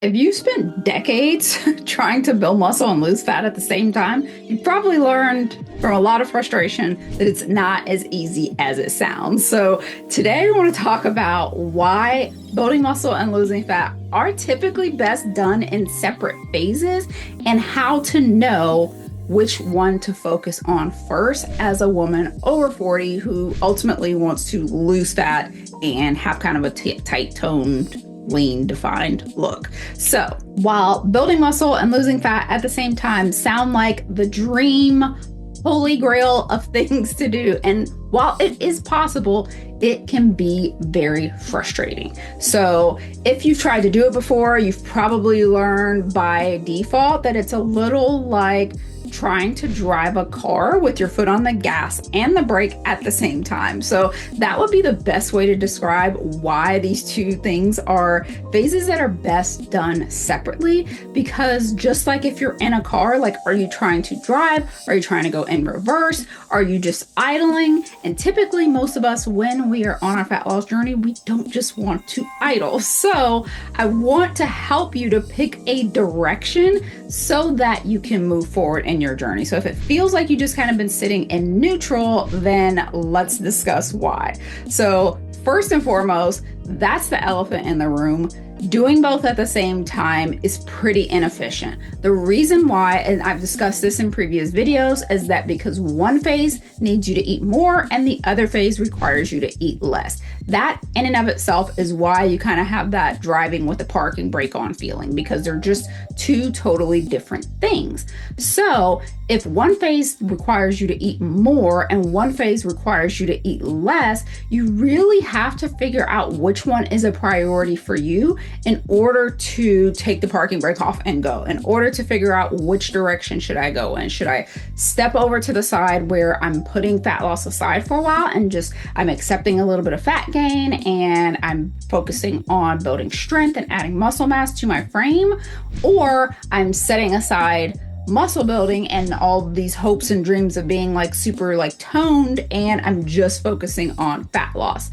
If you spent decades trying to build muscle and lose fat at the same time, you've probably learned from a lot of frustration that it's not as easy as it sounds. So today we want to talk about why building muscle and losing fat are typically best done in separate phases and how to know which one to focus on first as a woman over 40 who ultimately wants to lose fat and have kind of a tight toned, lean, defined look. So while building muscle and losing fat at the same time sound like the dream holy grail of things to do, and while it is possible, it can be very frustrating. So if you've tried to do it before, you've probably learned by default that it's a little like trying to drive a car with your foot on the gas and the brake at the same time. So that would be the best way to describe why these two things are phases that are best done separately. Because just like if you're in a car, like, are you trying to drive? Are you trying to go in reverse? Are you just idling? And typically most of us, when we are on our fat loss journey, we don't just want to idle. So I want to help you to pick a direction so that you can move forward in your journey. So if it feels like you just kind of been sitting in neutral, then let's discuss why. So first and foremost, that's the elephant in the room. Doing both at the same time is pretty inefficient. The reason why, and I've discussed this in previous videos, is that because one phase needs you to eat more and the other phase requires you to eat less. That in and of itself is why you kind of have that driving with the parking brake on feeling, because they're just two totally different things. So if one phase requires you to eat more and one phase requires you to eat less, you really have to figure out which one is a priority for you in order to take the parking brake off and go, in order to figure out which direction should I go in. Should I step over to the side where I'm putting fat loss aside for a while and just I'm accepting a little bit of fat gain and I'm focusing on building strength and adding muscle mass to my frame, or I'm setting aside muscle building and all these hopes and dreams of being like super like toned and I'm just focusing on fat loss.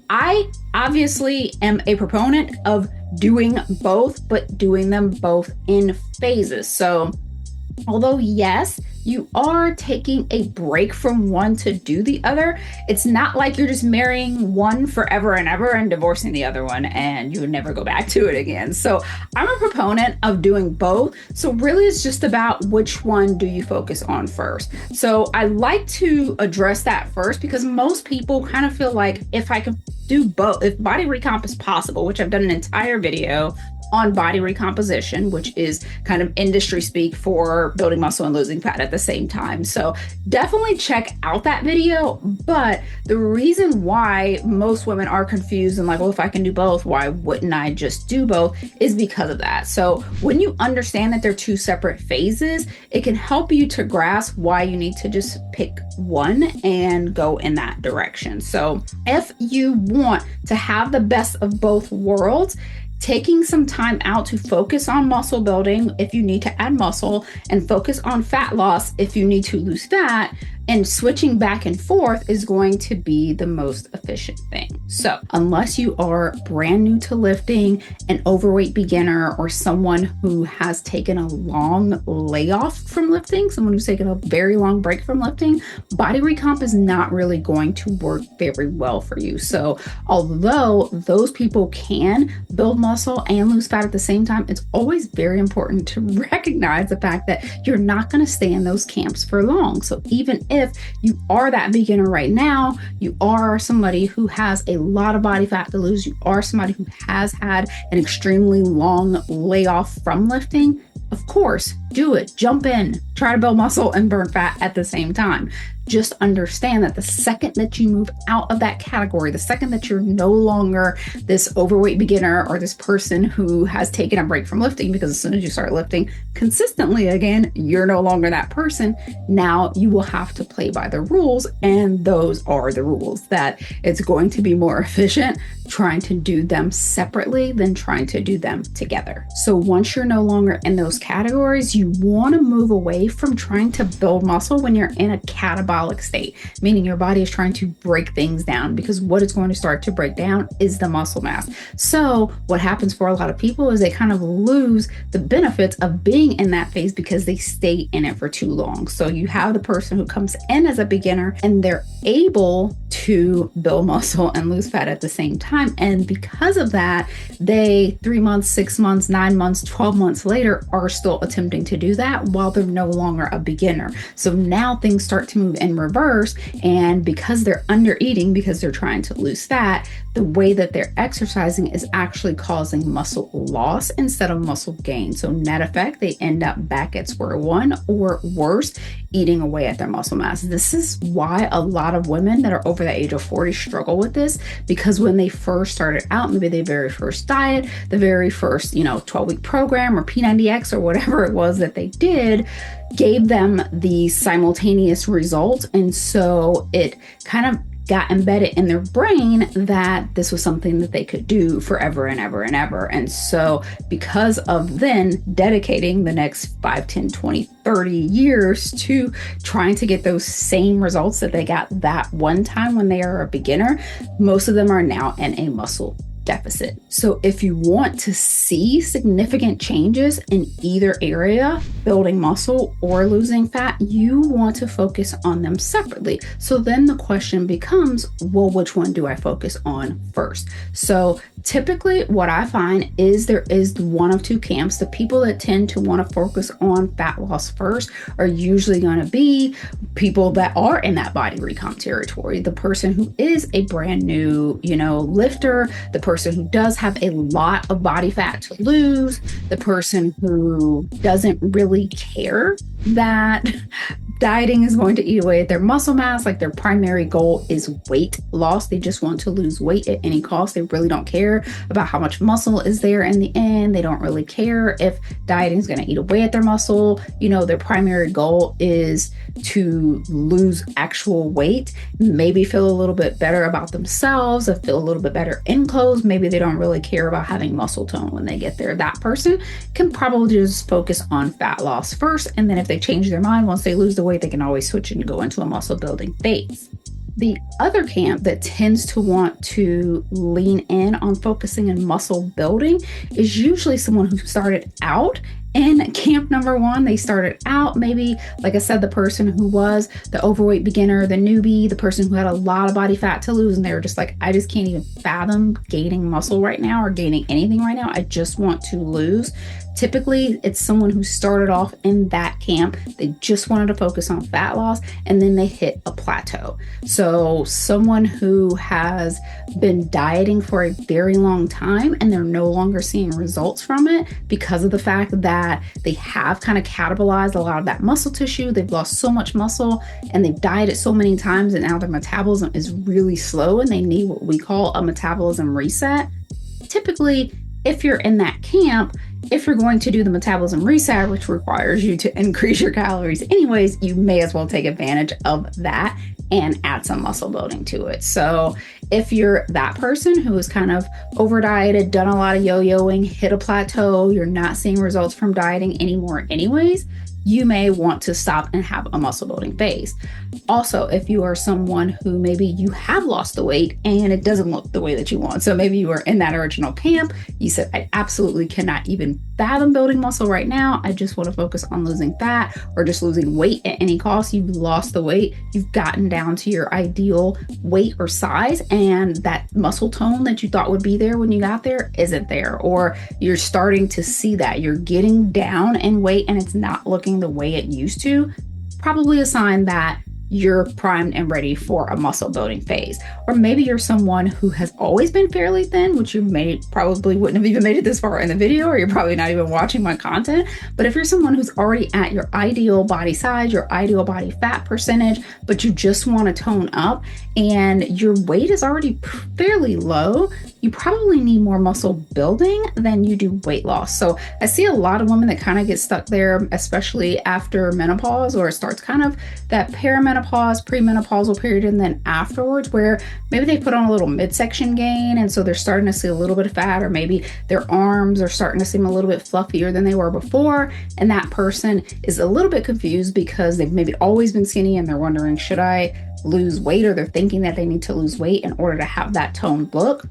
I obviously am a proponent of doing both, but doing them both in phases. So although yes, you are taking a break from one to do the other, it's not like you're just marrying one forever and ever and divorcing the other one and you would never go back to it again. So I'm a proponent of doing both. So really it's just about which one do you focus on first. So I like to address that first because most people kind of feel like if I can do both, if body recomp is possible, which I've done an entire video on body recomposition, which is kind of industry speak for building muscle and losing fat at the same time. So definitely check out that video. But the reason why most women are confused and like, well, if I can do both, why wouldn't I just do both, is because of that. So when you understand that they're two separate phases, it can help you to grasp why you need to just pick one and go in that direction. So if you want to have the best of both worlds, taking some time out to focus on muscle building if you need to add muscle and focus on fat loss if you need to lose fat, and switching back and forth is going to be the most efficient thing. So unless you are brand new to lifting, an overweight beginner, or someone who has taken a long layoff from lifting, someone who's taken a very long break from lifting, body recomp is not really going to work very well for you. So although those people can build muscle and lose fat at the same time, it's always very important to recognize the fact that you're not going to stay in those camps for long. So even if you are that beginner right now, you are somebody who has a lot of body fat to lose, you are somebody who has had an extremely long layoff from lifting, of course, do it. Jump in, try to build muscle and burn fat at the same time. Just understand that the second that you move out of that category, the second that you're no longer this overweight beginner or this person who has taken a break from lifting, because as soon as you start lifting consistently again, you're no longer that person. Now you will have to play by the rules, and those are the rules, that it's going to be more efficient trying to do them separately than trying to do them together. So once you're no longer in those categories, you want to move away away from trying to build muscle when you're in a catabolic state, meaning your body is trying to break things down, because what it's going to start to break down is the muscle mass. So what happens for a lot of people is they kind of lose the benefits of being in that phase because they stay in it for too long. So you have the person who comes in as a beginner and they're able to build muscle and lose fat at the same time. And because of that, they 3 months, 6 months, 9 months, 12 months later are still attempting to do that while they're no longer a beginner. So now things start to move in reverse. And because they're under eating, because they're trying to lose fat, the way that they're exercising is actually causing muscle loss instead of muscle gain. So net effect, they end up back at square one or worse, eating away at their muscle mass. This is why a lot of women that are over the age of 40 struggle with this, because when they first started out, maybe their very first diet, the very first, 12-week program or P90X or whatever it was that they did, gave them the simultaneous result. And so it kind of got embedded in their brain that this was something that they could do forever and ever and ever. And so because of then dedicating the next 5, 10, 20, 30 years to trying to get those same results that they got that one time when they are a beginner, most of them are now in a muscle deficit. So if you want to see significant changes in either area, building muscle or losing fat, you want to focus on them separately. So then the question becomes, well, which one do I focus on first? So typically what I find is there is one of two camps. The people that tend to want to focus on fat loss first are usually going to be people that are in that body recomp territory. The person who is a brand new, lifter, the person who does have a lot of body fat to lose, the person who doesn't really care that dieting is going to eat away at their muscle mass. Like their primary goal is weight loss. They just want to lose weight at any cost. They really don't care about how much muscle is there in the end. They don't really care if dieting is going to eat away at their muscle. Their primary goal is to lose actual weight, maybe feel a little bit better about themselves, or feel a little bit better in clothes. Maybe they don't really care about having muscle tone when they get there. That person can probably just focus on fat loss first. And then if they change their mind, once they lose the weight, they can always switch and go into a muscle building phase. The other camp that tends to want to lean in on focusing in muscle building is usually someone who started out in camp number one. They started out maybe, like I said, the person who was the overweight beginner, the newbie, the person who had a lot of body fat to lose, and they were just like, I just can't even fathom gaining muscle right now or gaining anything right now. I just want to lose. Typically, it's someone who started off in that camp. They just wanted to focus on fat loss, and then they hit a plateau. So someone who has been dieting for a very long time and they're no longer seeing results from it because of the fact that they have kind of catabolized a lot of that muscle tissue. They've lost so much muscle and they've dieted so many times, and now their metabolism is really slow and they need what we call a metabolism reset. Typically, if you're in that camp, if you're going to do the metabolism reset, which requires you to increase your calories anyways, you may as well take advantage of that and add some muscle building to it. So if you're that person who is kind of over dieted, done a lot of yo-yoing, hit a plateau, you're not seeing results from dieting anymore anyways, you may want to stop and have a muscle building phase. Also, if you are someone who maybe you have lost the weight and it doesn't look the way that you want. So maybe you were in that original camp. You said, I absolutely cannot even fathom building muscle right now. I just want to focus on losing fat or just losing weight at any cost. You've lost the weight. You've gotten down to your ideal weight or size, and that muscle tone that you thought would be there when you got there isn't there. Or you're starting to see that you're getting down in weight and it's not looking the way it used to. Probably a sign that you're primed and ready for a muscle building phase. Or maybe you're someone who has always been fairly thin, which you probably wouldn't have even made it this far in the video, or you're probably not even watching my content. But if you're someone who's already at your ideal body size, your ideal body fat percentage, but you just want to tone up and your weight is already fairly low, you probably need more muscle building than you do weight loss. So I see a lot of women that kind of get stuck there, especially after menopause, or it starts kind of that perimenopause menopause, premenopausal period, and then afterwards, where maybe they put on a little midsection gain, and so they're starting to see a little bit of fat, or maybe their arms are starting to seem a little bit fluffier than they were before, and that person is a little bit confused because they've maybe always been skinny and they're wondering, should I lose weight? Or they're thinking that they need to lose weight in order to have that toned look.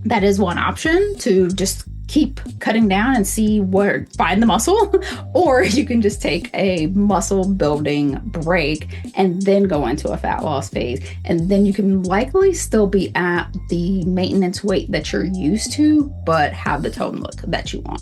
That is one option, to just keep cutting down and see where, find the muscle, or you can just take a muscle building break and then go into a fat loss phase. And then you can likely still be at the maintenance weight that you're used to, but have the tone look that you want.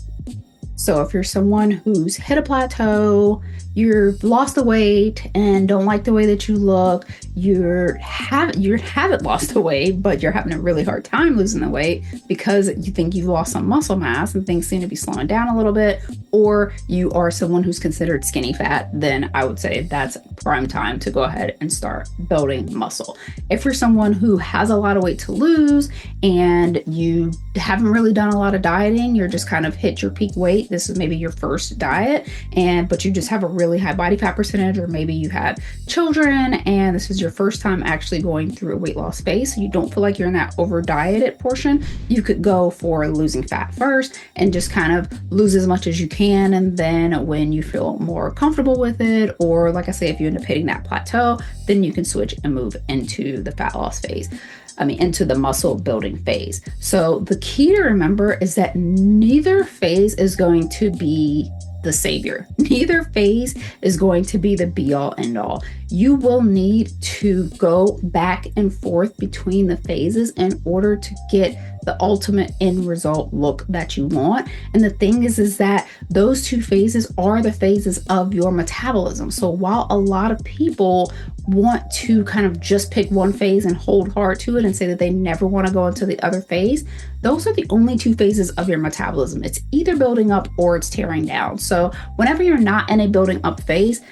So if you're someone who's hit a plateau, you've lost the weight and don't like the way that you look, you haven't lost the weight, but you're having a really hard time losing the weight because you think you've lost some muscle mass and things seem to be slowing down a little bit, or you are someone who's considered skinny fat, then I would say that's prime time to go ahead and start building muscle. If you're someone who has a lot of weight to lose and you haven't really done a lot of dieting, you're just kind of hit your peak weight, this is maybe your first diet, but you just have a really high body fat percentage, or maybe you had children and this is your first time actually going through a weight loss phase, so you don't feel like you're in that over dieted portion, you could go for losing fat first and just kind of lose as much as you can. And then when you feel more comfortable with it, or like I say, if you end up hitting that plateau, then you can switch and move into the fat loss phase. Into the muscle building phase. So the key to remember is that neither phase is going to be the savior. Neither phase is going to be the be all end all. You will need to go back and forth between the phases in order to get the ultimate end result look that you want. And the thing is that those two phases are the phases of your metabolism. So while a lot of people want to kind of just pick one phase and hold hard to it and say that they never want to go into the other phase, those are the only two phases of your metabolism. It's either building up or it's tearing down. So whenever you're not in a building up phase,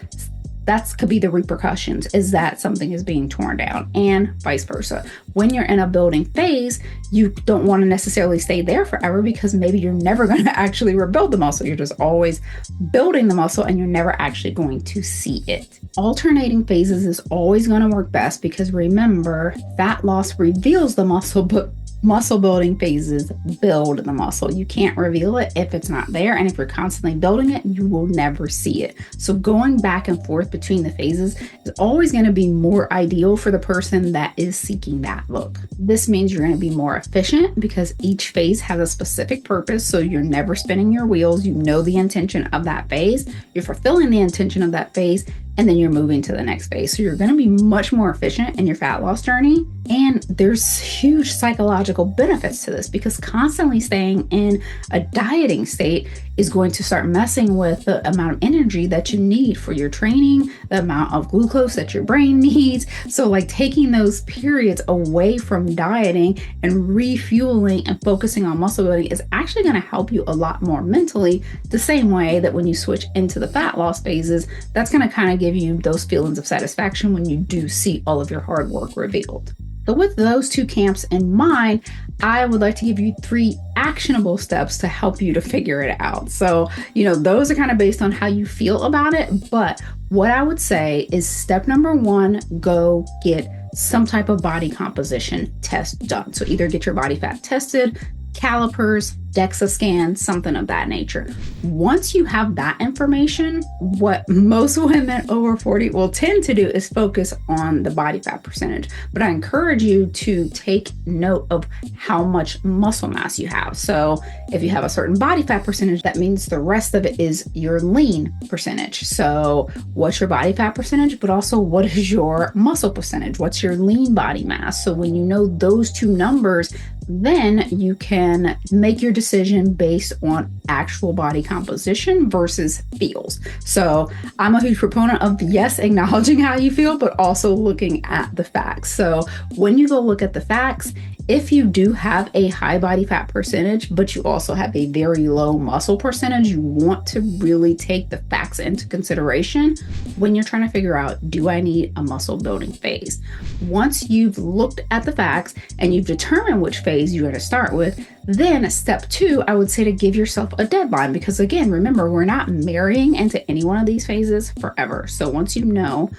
that could be the repercussions, is that something is being torn down, and vice versa. When you're in a building phase, you don't want to necessarily stay there forever because maybe you're never going to actually rebuild the muscle. You're just always building the muscle and you're never actually going to see it. Alternating phases is always going to work best because remember, fat loss reveals the muscle, but muscle building phases build the muscle. You can't reveal it if it's not there. And if you're constantly building it, you will never see it. So going back and forth between the phases is always going to be more ideal for the person that is seeking that look. This means you're going to be more efficient because each phase has a specific purpose. So you're never spinning your wheels. You know the intention of that phase. You're fulfilling the intention of that phase. And then you're moving to the next phase. So you're going to be much more efficient in your fat loss journey. And there's huge psychological benefits to this because constantly staying in a dieting state is going to start messing with the amount of energy that you need for your training, the amount of glucose that your brain needs. So like taking those periods away from dieting and refueling and focusing on muscle building is actually going to help you a lot more mentally, the same way that when you switch into the fat loss phases, that's going to kind of give you those feelings of satisfaction when you do see all of your hard work revealed. So with those two camps in mind, I would like to give you 3 actionable steps to help you to figure it out. So, those are kind of based on how you feel about it. But what I would say is step number 1, go get some type of body composition test done. So either get your body fat tested, calipers, DEXA scan, something of that nature. Once you have that information, what most women over 40 will tend to do is focus on the body fat percentage. But I encourage you to take note of how much muscle mass you have. So if you have a certain body fat percentage, that means the rest of it is your lean percentage. So what's your body fat percentage, but also what is your muscle percentage? What's your lean body mass? So when you know those two numbers, then you can make your decision based on actual body composition versus feels. So I'm a huge proponent of, yes, acknowledging how you feel, but also looking at the facts. So when you go look at the facts, if you do have a high body fat percentage, but you also have a very low muscle percentage, you want to really take the facts into consideration when you're trying to figure out, do I need a muscle building phase? Once you've looked at the facts and you've determined which phase you're going to start with, then step 2, I would say to give yourself a deadline, because again, remember, we're not marrying into any one of these phases forever. So once you know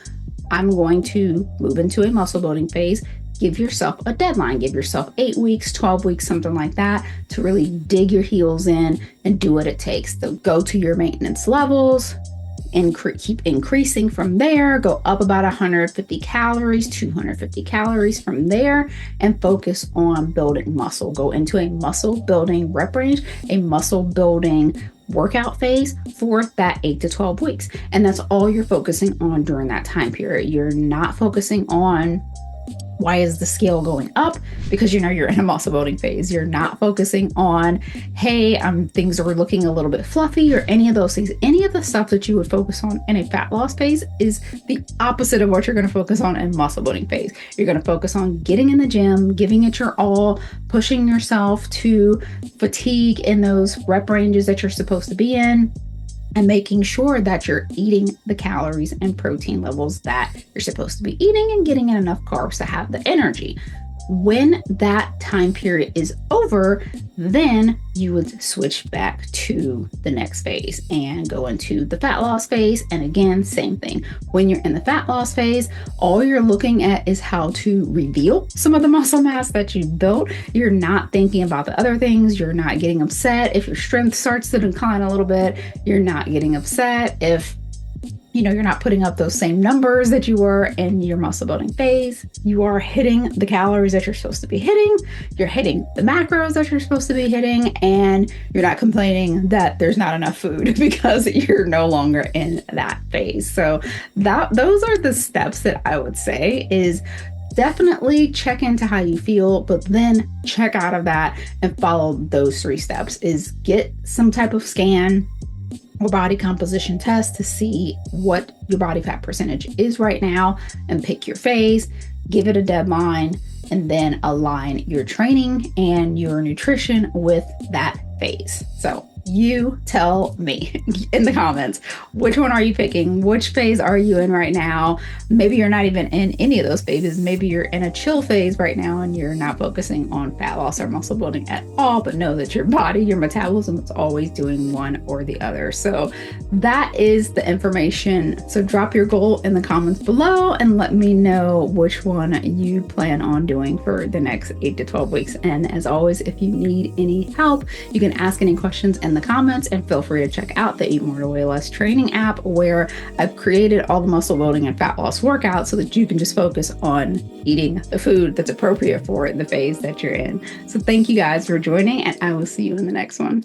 I'm going to move into a muscle building phase. Give yourself a deadline. Give yourself 8 weeks, 12 weeks, something like that, to really dig your heels in and do what it takes. So go to your maintenance levels and keep increasing from there. Go up about 150 calories, 250 calories from there, and focus on building muscle. Go into a muscle building rep range, a muscle building workout phase for that 8 to 12 weeks. And that's all you're focusing on during that time period. You're not focusing on why is the scale going up, because you know you're in a muscle building phase. You're not focusing on, hey, things are looking a little bit fluffy, or any of those things. Any of the stuff that you would focus on in a fat loss phase is the opposite of what you're going to focus on in muscle building phase. You're going to focus on getting in the gym, giving it your all, pushing yourself to fatigue in those rep ranges that you're supposed to be in, and making sure that you're eating the calories and protein levels that you're supposed to be eating and getting in enough carbs to have the energy. When that time period is over, then you would switch back to the next phase and go into the fat loss phase. And again, same thing. When you're in the fat loss phase, all you're looking at is how to reveal some of the muscle mass that you built. You're not thinking about the other things. You're not getting upset if your strength starts to decline a little bit. You're not getting upset if you're not putting up those same numbers that you were in your muscle building phase. You are hitting the calories that you're supposed to be hitting. You're hitting the macros that you're supposed to be hitting, and you're not complaining that there's not enough food because you're no longer in that phase. So those are the steps that I would say is definitely check into how you feel, but then check out of that and follow those 3 steps. Is get some type of scan or body composition test to see what your body fat percentage is right now, and pick your phase, give it a deadline, and then align your training and your nutrition with that phase. So you tell me in the comments, which one are you picking? Which phase are you in right now? Maybe you're not even in any of those phases. Maybe you're in a chill phase right now and you're not focusing on fat loss or muscle building at all, but know that your body, your metabolism is always doing one or the other. So that is the information. So drop your goal in the comments below and let me know which one you plan on doing for the next 8 to 12 weeks. And as always, if you need any help, you can ask any questions in the comments, and feel free to check out the Eat More to Weigh Less training app, where I've created all the muscle building and fat loss workouts so that you can just focus on eating the food that's appropriate for the phase that you're in. So thank you guys for joining, and I will see you in the next one.